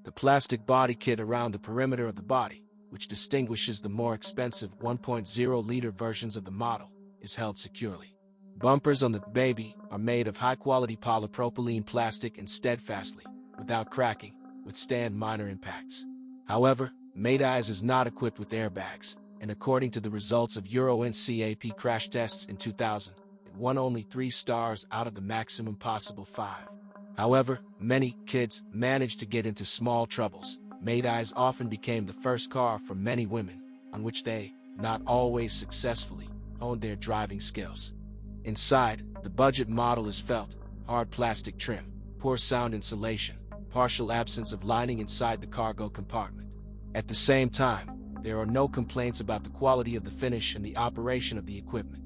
the plastic body kit around the perimeter of the body, which distinguishes the more expensive 1.0-liter versions of the model, is held securely. Bumpers on the Baby are made of high-quality polypropylene plastic and steadfastly, without cracking, withstand minor impacts. However, Matiz is not equipped with airbags, and according to the results of Euro NCAP crash tests in 2000, it won only 3 stars out of the maximum possible 5. However, many kids managed to get into small troubles. Matiz often became the first car for many women, on which they, not always successfully, honed their driving skills. Inside, the budget model is felt, hard plastic trim, poor sound insulation, partial absence of lining inside the cargo compartment. At the same time, there are no complaints about the quality of the finish and the operation of the equipment.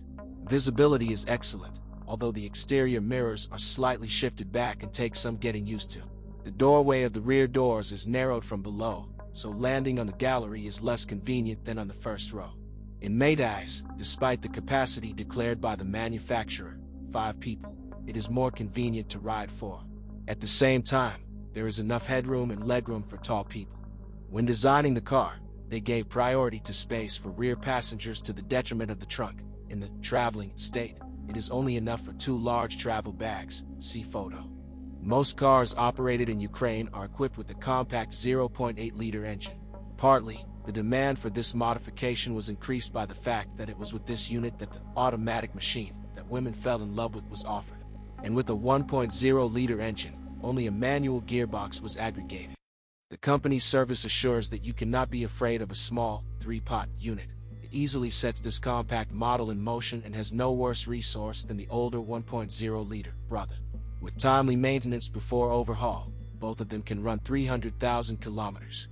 Visibility is excellent, although the exterior mirrors are slightly shifted back and take some getting used to. The doorway of the rear doors is narrowed from below, so landing on the gallery is less convenient than on the first row. In Matiz, despite the capacity declared by the manufacturer, 5 people, it is more convenient to ride 4. At the same time, there is enough headroom and legroom for tall people. When designing the car, they gave priority to space for rear passengers to the detriment of the trunk. In the traveling state, it is only enough for 2 large travel bags, see photo. Most cars operated in Ukraine are equipped with a compact 0.8-liter engine. Partly, the demand for this modification was increased by the fact that it was with this unit that the automatic machine that women fell in love with was offered. And with a 1.0-liter engine, only a manual gearbox was aggregated. The company's service assures that you cannot be afraid of a small, 3-pot unit. It easily sets this compact model in motion and has no worse resource than the older 1.0-liter brother. With timely maintenance before overhaul, both of them can run 300,000 kilometers.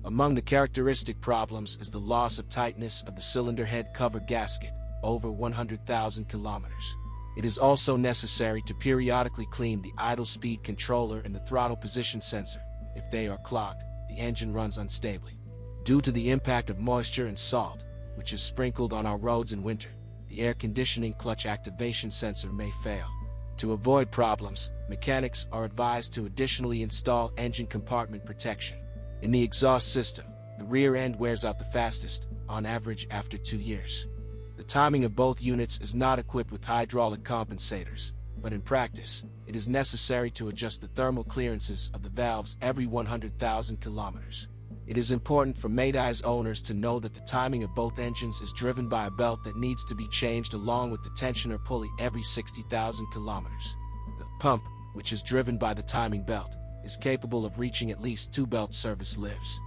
Among the characteristic problems is the loss of tightness of the cylinder head cover gasket, over 100,000 kilometers. It is also necessary to periodically clean the idle speed controller and the throttle position sensor. If they are clogged, the engine runs unstably. Due to the impact of moisture and salt, which is sprinkled on our roads in winter, the air conditioning clutch activation sensor may fail. To avoid problems, mechanics are advised to additionally install engine compartment protection. In the exhaust system, the rear end wears out the fastest, on average after 2 years. The timing of both units is not equipped with hydraulic compensators, but in practice, it is necessary to adjust the thermal clearances of the valves every 100,000 kilometers. It is important for Matiz owners to know that the timing of both engines is driven by a belt that needs to be changed along with the tensioner pulley every 60,000 kilometers. The pump, which is driven by the timing belt, is capable of reaching at least 2 belt service lives.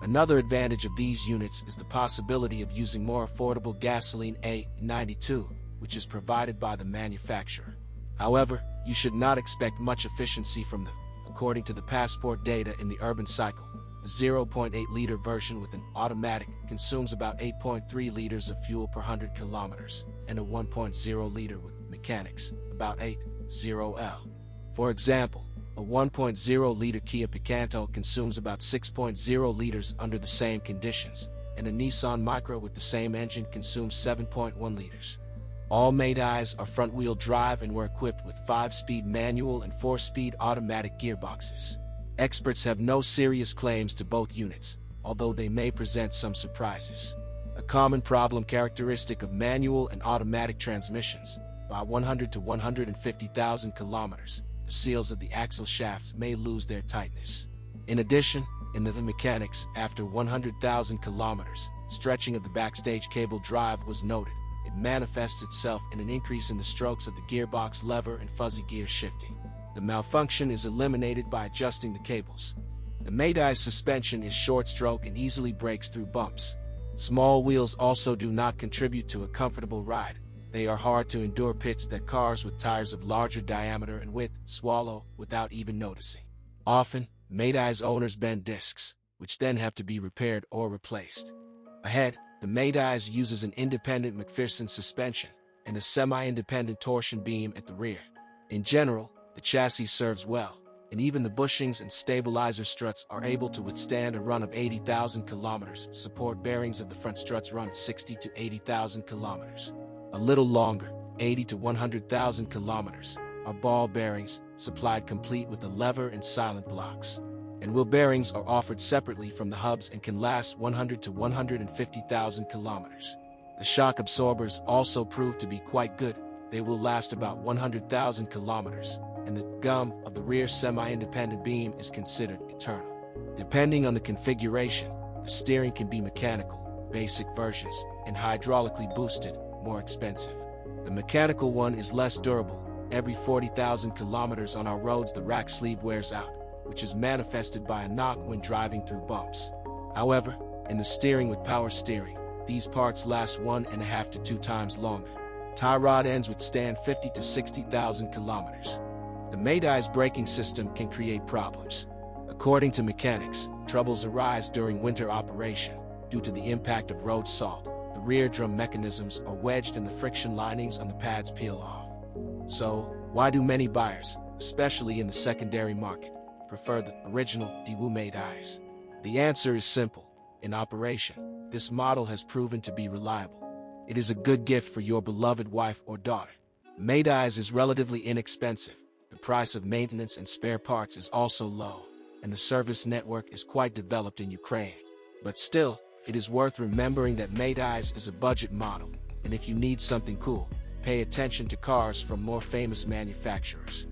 Another advantage of these units is the possibility of using more affordable gasoline A92, which is provided by the manufacturer. However, you should not expect much efficiency from them. According to the passport data in the urban cycle, a 0.8-liter version with an automatic consumes about 8.3 liters of fuel per 100 kilometers, and a 1.0-liter with mechanics, about 8.0 L. For example, a 1.0-liter Kia Picanto consumes about 6.0 liters under the same conditions, and a Nissan Micra with the same engine consumes 7.1 liters. All Matiz are front-wheel drive and were equipped with 5-speed manual and 4-speed automatic gearboxes. Experts have no serious claims to both units, although they may present some surprises. A common problem characteristic of manual and automatic transmissions, by 100 to 150,000 kilometers, the seals of the axle shafts may lose their tightness. In addition, in the mechanics, after 100,000 kilometers, stretching of the backstage cable drive was noted. It manifests itself in an increase in the strokes of the gearbox lever and fuzzy gear shifting. The malfunction is eliminated by adjusting the cables. The Matiz suspension is short-stroke and easily breaks through bumps. Small wheels also do not contribute to a comfortable ride. They are hard to endure pits that cars with tires of larger diameter and width swallow without even noticing. Often, Matiz owners bend discs, which then have to be repaired or replaced. Ahead, the Matiz uses an independent McPherson suspension and a semi-independent torsion beam at the rear. In general, the chassis serves well, and even the bushings and stabilizer struts are able to withstand a run of 80,000 kilometers. Support bearings of the front struts run 60 to 80,000 kilometers. A little longer, 80 to 100,000 kilometers, are ball bearings, supplied complete with a lever and silent blocks. and wheel bearings are offered separately from the hubs and can last 100 to 150,000 kilometers. The shock absorbers also prove to be quite good. They will last about 100,000 kilometers, and the gum of the rear semi-independent beam is considered eternal. Depending on the configuration, the steering can be mechanical, basic versions, and hydraulically boosted, more expensive. The mechanical one is less durable. Every 40,000 kilometers on our roads the rack sleeve wears out, which is manifested by a knock when driving through bumps. However, in the steering with power steering, these parts last 1.5 to 2 times longer. Tie rod ends withstand 50 to 60,000 kilometers. The Matiz braking system can create problems. According to mechanics, troubles arise during winter operation due to the impact of road salt. The rear drum mechanisms are wedged and the friction linings on the pads peel off. So, why do many buyers, especially in the secondary market, prefer the original Daewoo Matiz? The answer is simple. In operation, this model has proven to be reliable. It is a good gift for your beloved wife or daughter. Matiz is relatively inexpensive. The price of maintenance and spare parts is also low, and the service network is quite developed in Ukraine. But still, it is worth remembering that Matiz is a budget model, and if you need something cool, pay attention to cars from more famous manufacturers.